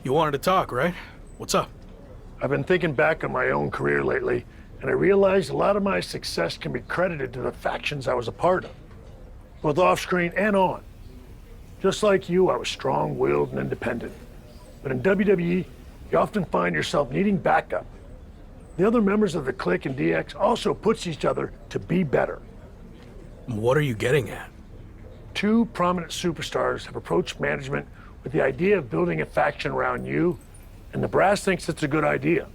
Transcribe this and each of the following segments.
You wanted to talk, right? What's up? I've been thinking back on my own career lately, and I realized a lot of my success can be credited to the factions I was a part of, both off-screen and on. Just like you, I was strong-willed and independent. But in WWE, you often find yourself needing backup. The other members of the clique in DX also push each other to be better. What are you getting at? Two prominent superstars have approached management with the idea of building a faction around you, and the brass thinks it's a good idea.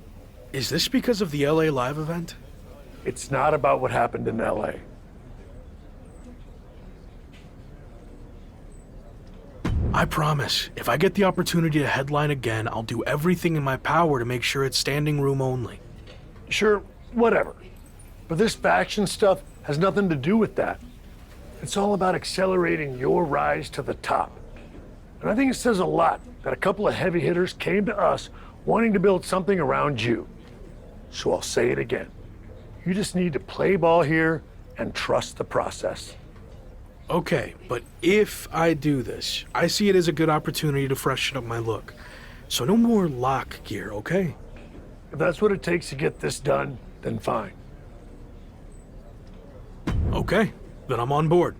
Is this because of the LA Live event? It's not about what happened in LA. I promise, if I get the opportunity to headline again, I'll do everything in my power to make sure it's standing room only. Sure, whatever. But this faction stuff has nothing to do with that. It's all about accelerating your rise to the top. And I think it says a lot that a couple of heavy hitters came to us wanting to build something around you. So I'll say it again. You just need to play ball here and trust the process. Okay, but if I do this, I see it as a good opportunity to freshen up my look. So no more lock gear, okay? If that's what it takes to get this done, then fine. Okay, then I'm on board.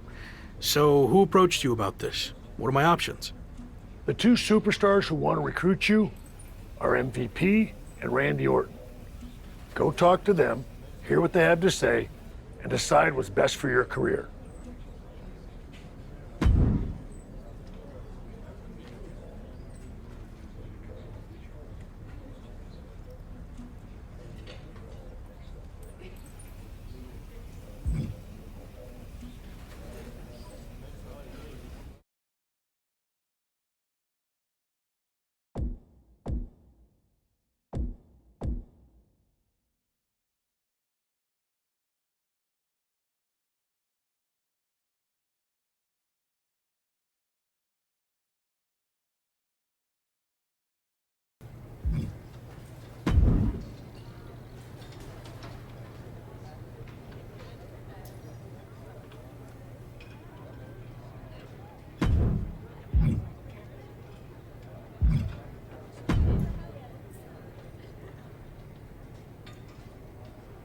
So who approached you about this? What are my options? The two superstars who want to recruit you are MVP and Randy Orton. Go talk to them, hear what they have to say, and decide what's best for your career.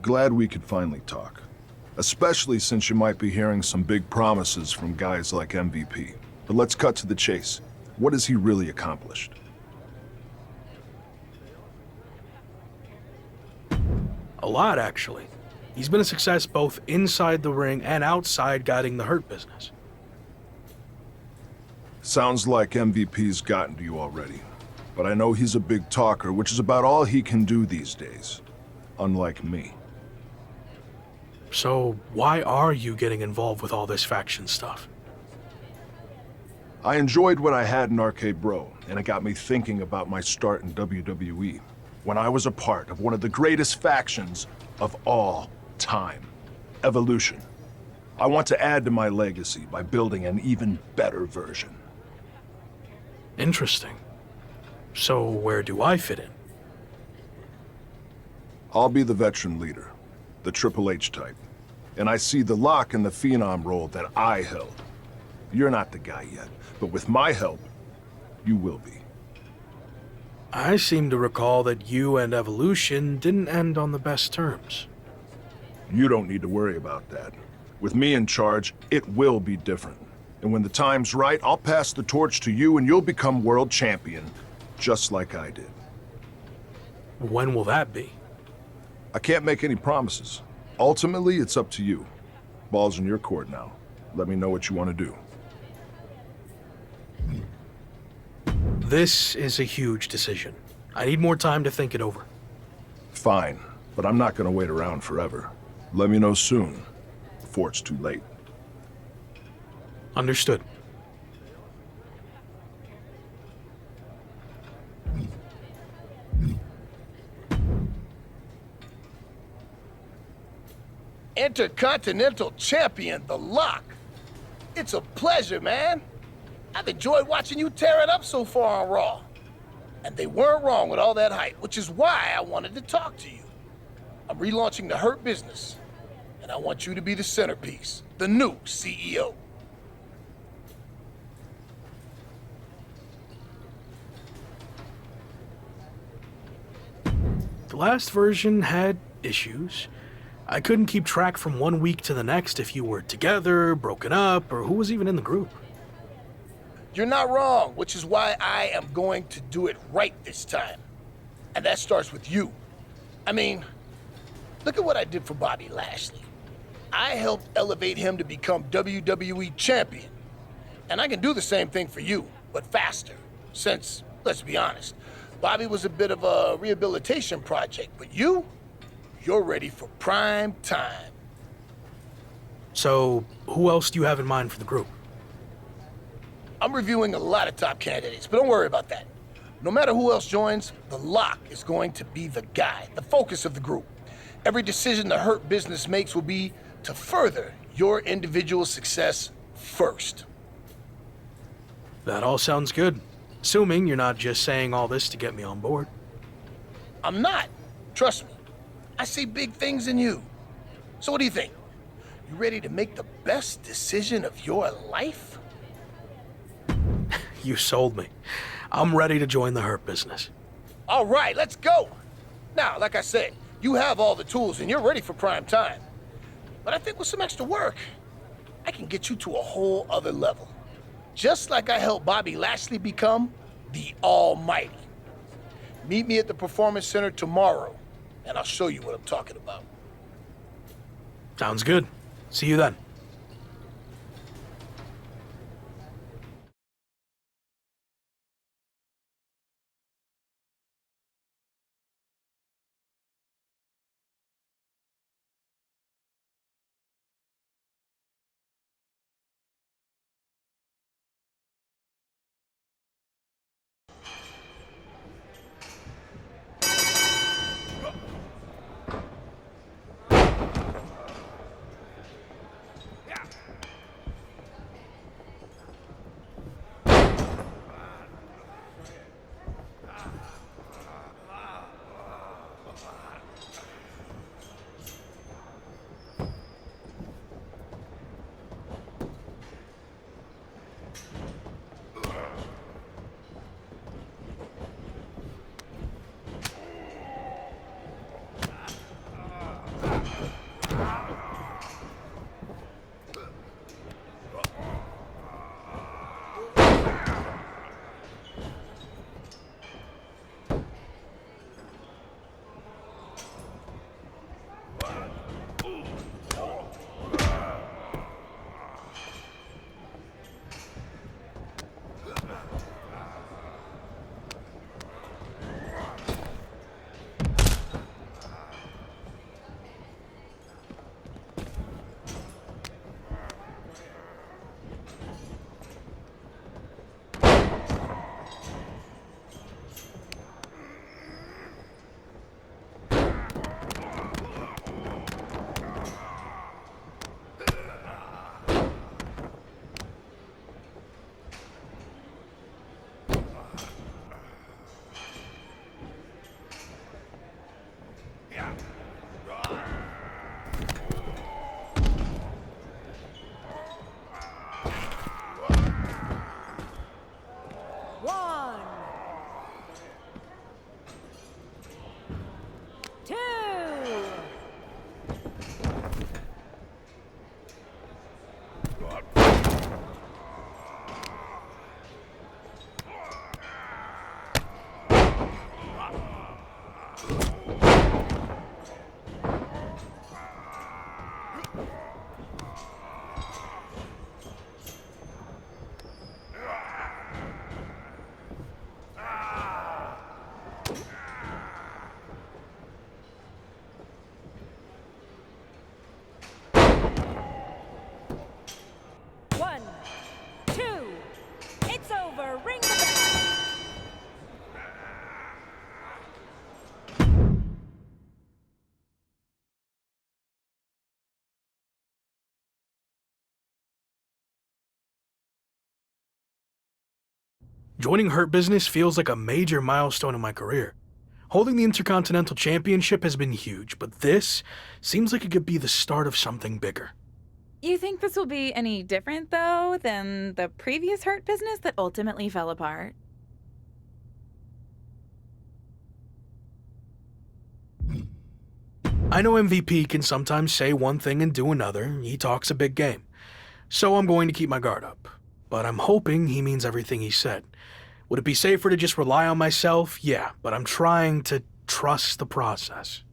Glad we could finally talk. Especially since you might be hearing some big promises from guys like MVP. But let's cut to the chase. What has he really accomplished? A lot, actually. He's been a success both inside the ring and outside guiding the Hurt business. Sounds like MVP's gotten to you already. But I know he's a big talker, which is about all he can do these days. Unlike me. So why are you getting involved with all this faction stuff? I enjoyed what I had in Arcade Bro, and it got me thinking about my start in WWE, when I was a part of one of the greatest factions of all time, Evolution. I want to add to my legacy by building an even better version. Interesting. So where do I fit in? I'll be the veteran leader, the Triple H type, and I see the lock in the Phenom role that I held. You're not the guy yet, but with my help, you will be. I seem to recall that you and Evolution didn't end on the best terms. You don't need to worry about that. With me in charge, it will be different. And when the time's right, I'll pass the torch to you and you'll become world champion, just like I did. When will that be? I can't make any promises. Ultimately, it's up to you. Ball's in your court now. Let me know what you want to do. This is a huge decision. I need more time to think it over. Fine, but I'm not going to wait around forever. Let me know soon, before it's too late. Understood. Intercontinental Champion, The Lock. It's a pleasure, man. I've enjoyed watching you tear it up so far on Raw. And they weren't wrong with all that hype, which is why I wanted to talk to you. I'm relaunching the Hurt business, and I want you to be the centerpiece, the new CEO. The last version had issues. I couldn't keep track from one week to the next if you were together, broken up, or who was even in the group. You're not wrong, which is why I am going to do it right this time. And that starts with you. I mean, look at what I did for Bobby Lashley. I helped elevate him to become WWE champion. And I can do the same thing for you, but faster. Since, let's be honest, Bobby was a bit of a rehabilitation project, but you're ready for prime time. So, who else do you have in mind for the group? I'm reviewing a lot of top candidates, but don't worry about that. No matter who else joins, the Lock is going to be the guy, the focus of the group. Every decision the Hurt Business makes will be to further your individual success first. That all sounds good. Assuming you're not just saying all this to get me on board. I'm not. Trust me. I see big things in you. So what do you think? You ready to make the best decision of your life? You sold me. I'm ready to join the Hurt Business. All right, let's go. Now, like I said, you have all the tools and you're ready for prime time. But I think with some extra work, I can get you to a whole other level. Just like I helped Bobby Lashley become the Almighty. Meet me at the Performance Center tomorrow, and I'll show you what I'm talking about. Sounds good. See you then. Joining Hurt Business feels like a major milestone in my career. Holding the Intercontinental Championship has been huge, but this seems like it could be the start of something bigger. You think this will be any different, though, than the previous Hurt Business that ultimately fell apart? I know MVP can sometimes say one thing and do another. He talks a big game. So I'm going to keep my guard up. But I'm hoping he means everything he said. Would it be safer to just rely on myself? Yeah, but I'm trying to trust the process.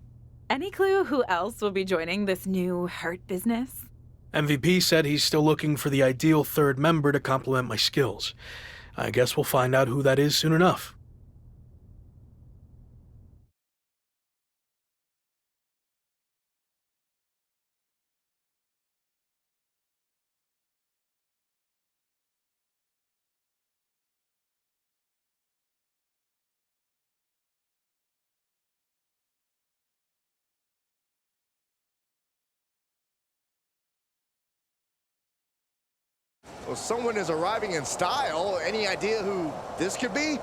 Any clue who else will be joining this new Hurt business? MVP said he's still looking for the ideal third member to complement my skills. I guess we'll find out who that is soon enough. Well, someone is arriving in style. Any idea who this could be?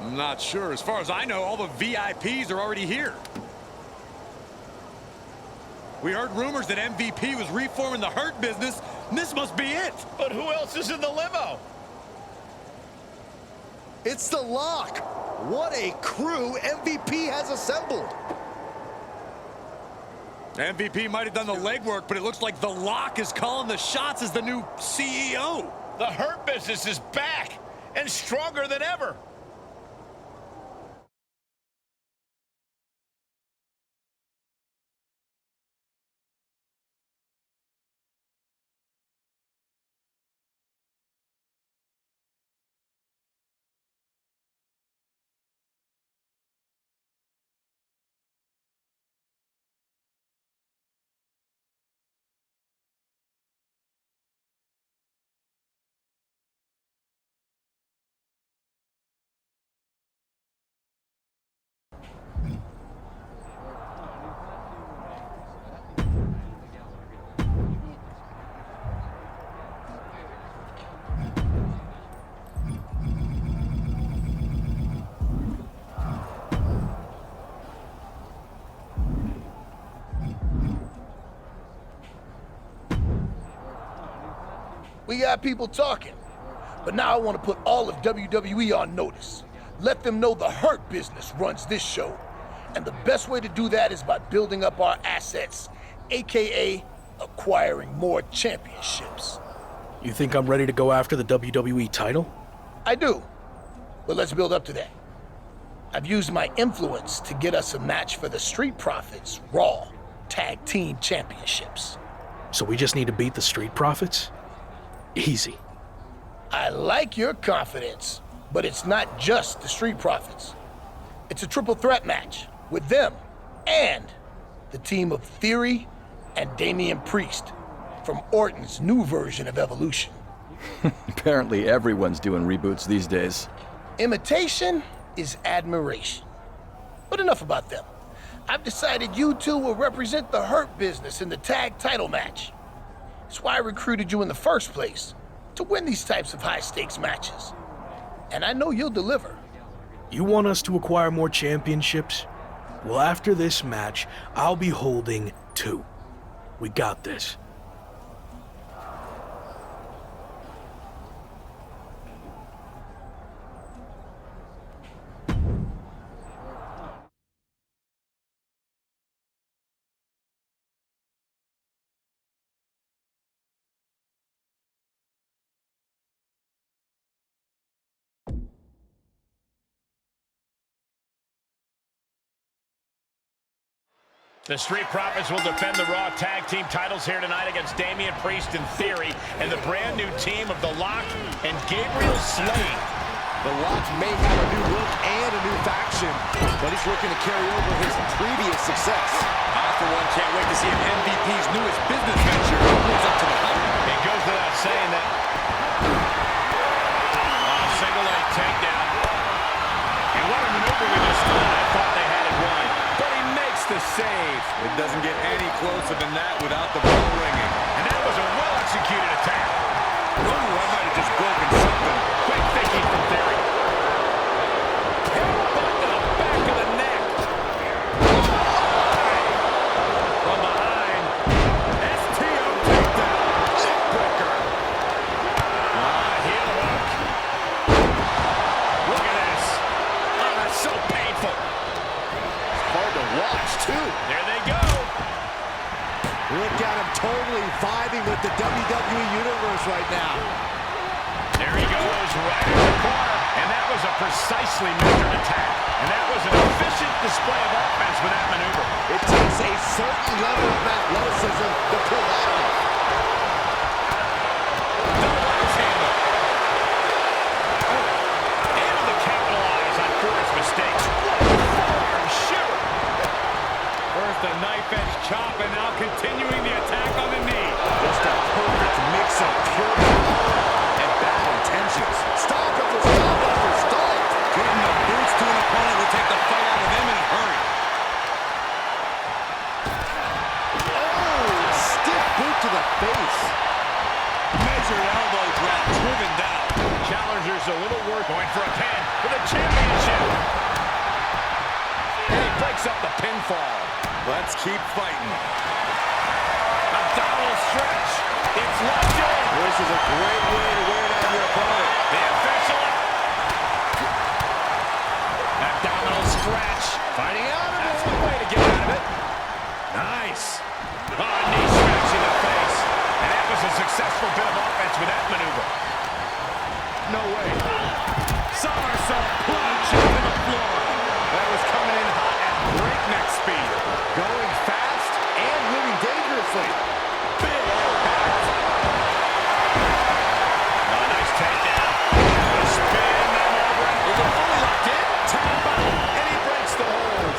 I'm not sure. As far as I know, all the VIPs are already here. We heard rumors that MVP was reforming the Hurt business, and this must be it. But who else is in the limo? It's the Lock. What a crew MVP has assembled. MVP might have done the legwork, but it looks like the Lock is calling the shots as the new CEO. The Hurt business is back and stronger than ever. We got people talking, but now I want to put all of WWE on notice. Let them know the Hurt business runs this show. And the best way to do that is by building up our assets, aka acquiring more championships. You think I'm ready to go after the WWE title? I do, but let's build up to that. I've used my influence to get us a match for the Street Profits Raw Tag Team Championships. So we just need to beat the Street Profits? Easy. I like your confidence, but it's not just the Street Profits. It's a triple threat match with them and the team of Theory and Damian Priest from Orton's new version of Evolution. Apparently everyone's doing reboots these days. Imitation is admiration. But enough about them. I've decided you two will represent the Hurt business in the tag title match. It's why I recruited you in the first place, to win these types of high-stakes matches. And I know you'll deliver. You want us to acquire more championships? Well, after this match, I'll be holding 2. We got this. The Street Profits will defend the Raw Tag Team titles here tonight against Damian Priest and Theory and the brand new team of The Lock and Gabriel Slade. The Lock may have a new look and a new faction, but he's looking to carry over his previous success. I, for one, can't wait to see if MVP's newest business venture lives up to the hype. It goes without saying that. Single leg takedown. And what a maneuver we just saw. I thought they had it won. But he makes the save. It doesn't get any closer than that without the bell ringing. And that was a well-executed attack. Ooh, I might have just broken something. Quick thinking from Theory. Headbutt to the back of the neck. From behind. STO takedown. Neckbreaker. Heel hook. Look at this. Oh, that's so painful. Hard to watch, too. There they go. with the WWE Universe right now. There he goes, right in the corner. And that was a precisely measured attack. And that was an efficient display of offense with that maneuver. It takes a certain level of athleticism to pull that off. Double axe handle. Able to capitalize on Ford's mistakes. Forearm shoot. First a knife edge chop, and now continuing the attack on the knee. Just a perfect mix of pure power and bad intentions. Stomp after stomp after stomp. Giving the boots to an opponent will take the fight out of them in a hurry. Oh, a stiff boot to the face. Measured elbow drop, driven down. Challenger's a little work going for a pin for the championship. And he breaks up the pinfall. Let's keep fighting. Abdominal stretch. It's locked in. This is a great way to wear down your opponent. The official. Abdominal stretch. Fighting out of That's it. the way to get out of it. Nice. Oh, knee smash in the face. And that was a successful bit of offense with that maneuver. No way. Somersault plunge into the floor. That was coming in hot at breakneck speed. Going fast and moving dangerously. Big impact. Oh, nice takedown. The spin, them over. Is it fully locked in? Tap out, and he breaks the hold.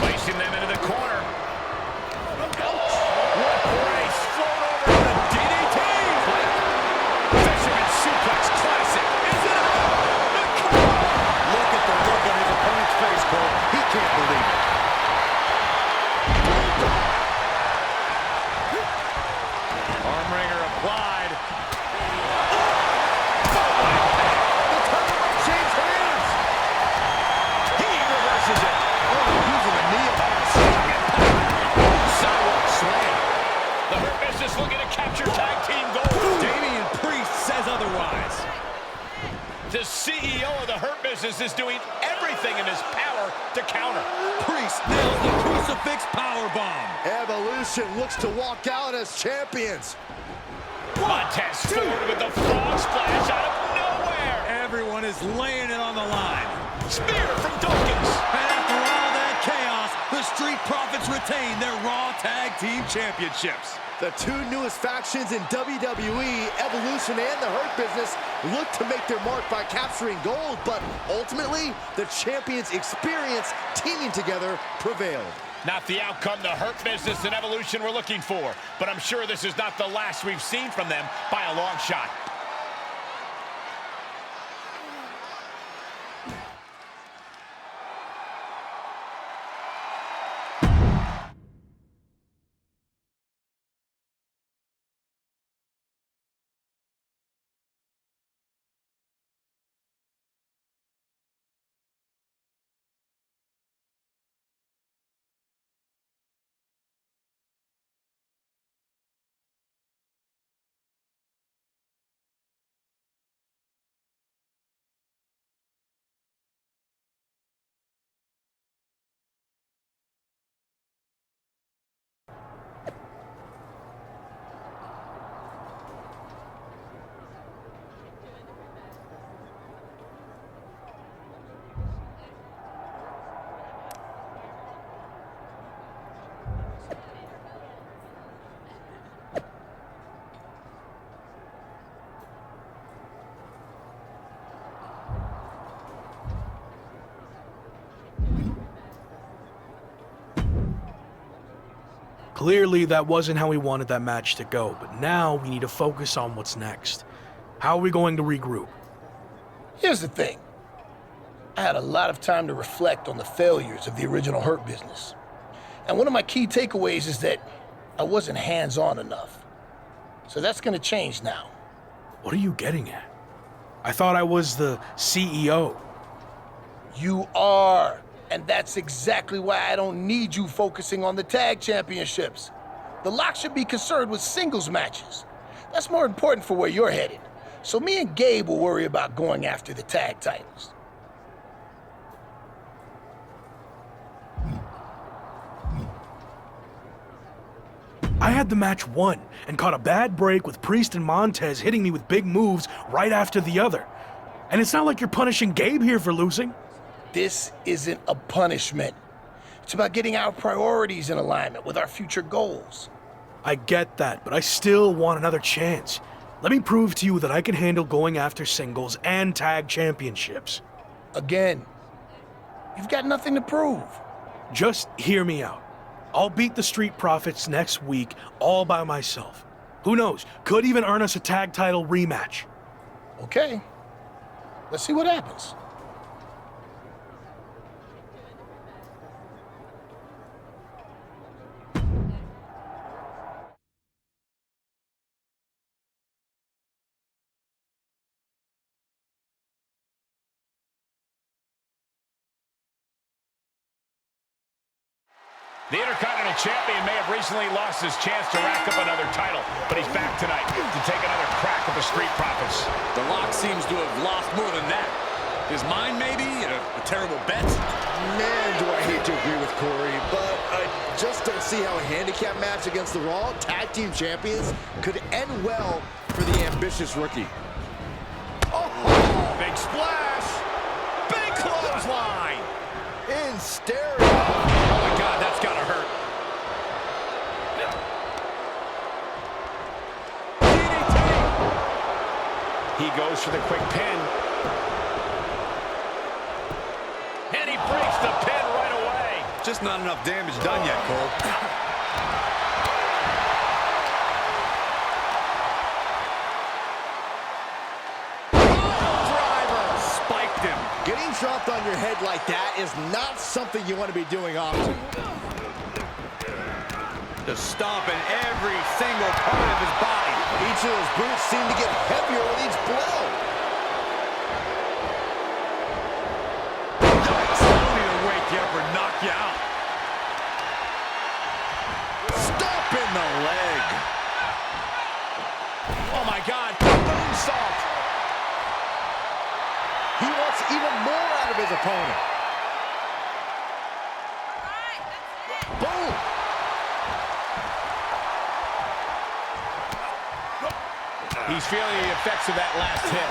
Placing them into the corner. What brace. Float over to the DDT. Fisherman suplex classic. Is it enough? The cover. Look at the look on his opponent's face, Cole. He can't believe it. Arm wringer applied. The title might change hands. He reverses it. Oh, using a knee on us. Sidewalk slam. The Hurt Business looking to capture tag team gold. Damian Priest says otherwise. The CEO of the Hurt Business is doing everything in his power to counter. Priest nails the crucifix powerbomb. Evolution looks to walk out as champions. Montez Ford with the frog splash out of nowhere. Everyone is laying it on the line. Spear from Dawkins. And after all that chaos, the Street Profits retain their Raw Tag Team Championships. The two newest factions in WWE, Evolution and the Hurt Business, look to make their mark by capturing gold, but ultimately, the champions' experience teaming together prevailed. Not the outcome the Hurt Business and Evolution were looking for, but I'm sure this is not the last we've seen from them by a long shot. Clearly, that wasn't how we wanted that match to go, but now we need to focus on what's next. How are we going to regroup? Here's the thing. I had a lot of time to reflect on the failures of the original Hurt Business. And one of my key takeaways is that I wasn't hands-on enough. So that's gonna change now. What are you getting at? I thought I was the CEO. You are. And that's exactly why I don't need you focusing on the tag championships. The Lock should be concerned with singles matches. That's more important for where you're headed. So me and Gabe will worry about going after the tag titles. I had the match won and caught a bad break with Priest and Montez hitting me with big moves right after the other. And it's not like you're punishing Gabe here for losing. This isn't a punishment. It's about getting our priorities in alignment with our future goals. I get that, but I still want another chance. Let me prove to you that I can handle going after singles and tag championships. Again, you've got nothing to prove. Just hear me out. I'll beat the Street Profits next week all by myself. Who knows, could even earn us a tag title rematch. Okay, let's see what happens. The Intercontinental Champion may have recently lost his chance to rack up another title, but he's back tonight to take another crack at the Street Profits. The Lock seems to have lost more than that. His mind, maybe? A terrible bet? Man, do I hate to agree with Corey, but I just don't see how a handicap match against the Raw Tag Team Champions could end well for the ambitious rookie. Oh, big splash! Big clothesline! In stereo. Oh my God, that's gotta hurt. DDT! He goes for the quick pin. And he breaks the pin right away. Just not enough damage done yet, Cole. Getting dropped on your head like that is not something you want to be doing often. Just stomping every single part of his body. Each of those boots seem to get heavier with each blow. Yikes, I don't need to wake you up or knock you out. Stop in the leg. Oh my God, moonsault. He wants even more out of his opponent. Boom! He's feeling the effects of that last hit.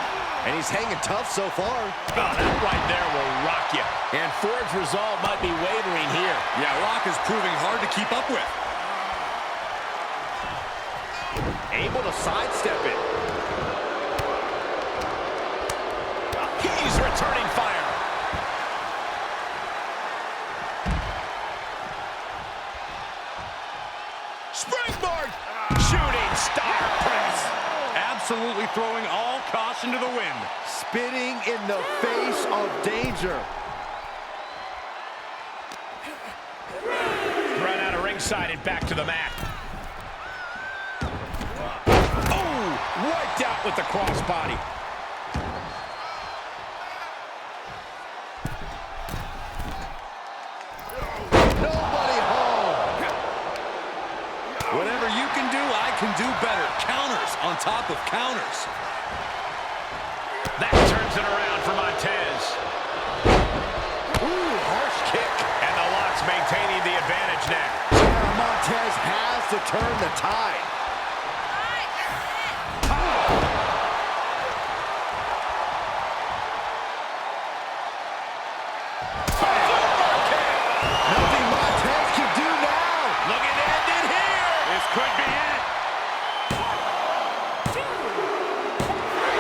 And he's hanging tough so far. Oh, that right there will rock you. And Ford's resolve might be wavering here. Yeah, Rock is proving hard to keep up with. Able to sidestep it. He's returning fire. Springboard! Shooting star press. Absolutely throwing all caution to the wind. Spitting in the face of danger. Run out of ringside and back to the mat. Oh! Wiped out with the crossbody. Nobody home. Whatever you can do, I can do better. Counters on top of counters. That turns it around for Montez. Ooh, harsh kick. And the Lock's maintaining the advantage now. Montez has to turn the tide. Nothing Montez can do now. Looking to end it here. This could be it.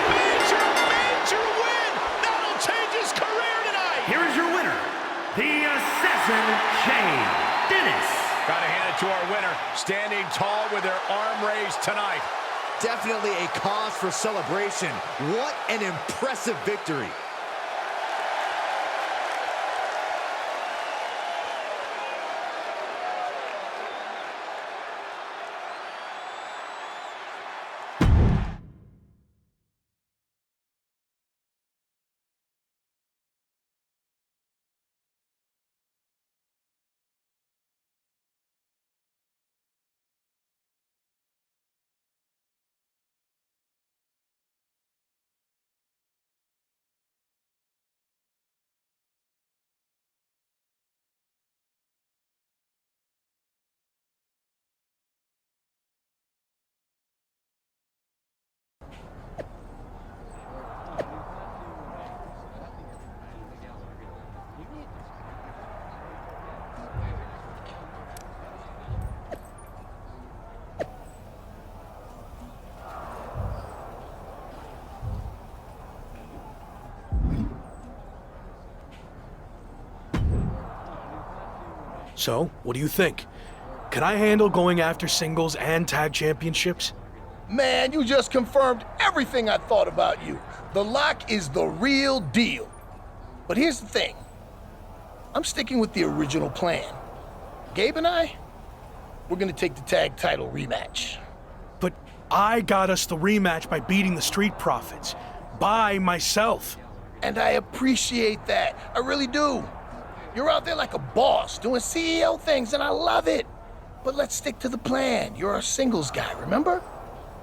Major win. That'll change his career tonight. Here is your winner, the Assassin Chain, Dennis. Gotta hand it to our winner, standing tall with their arm raised tonight. Definitely a cause for celebration. What an impressive victory. So, what do you think? Can I handle going after singles and tag championships? Man, you just confirmed everything I thought about you. The Lock is the real deal. But here's the thing. I'm sticking with the original plan. Gabe and I, we're gonna take the tag title rematch. But I got us the rematch by beating the Street Profits. By myself. And I appreciate that. I really do. You're out there like a boss, doing CEO things, and I love it. But let's stick to the plan. You're a singles guy, remember?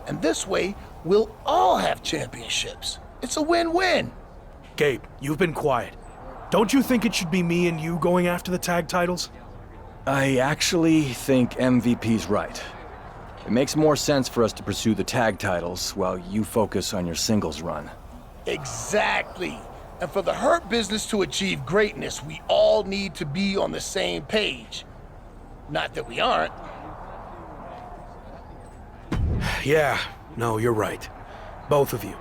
And this way, we'll all have championships. It's a win-win. Gabe, you've been quiet. Don't you think it should be me and you going after the tag titles? I actually think MVP's right. It makes more sense for us to pursue the tag titles while you focus on your singles run. Exactly. And for the Hurt business to achieve greatness, we all need to be on the same page. Not that we aren't. Yeah, no, you're right. Both of you.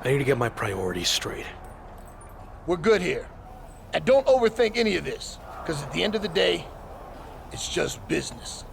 I need to get my priorities straight. We're good here. And don't overthink any of this, because at the end of the day, it's just business.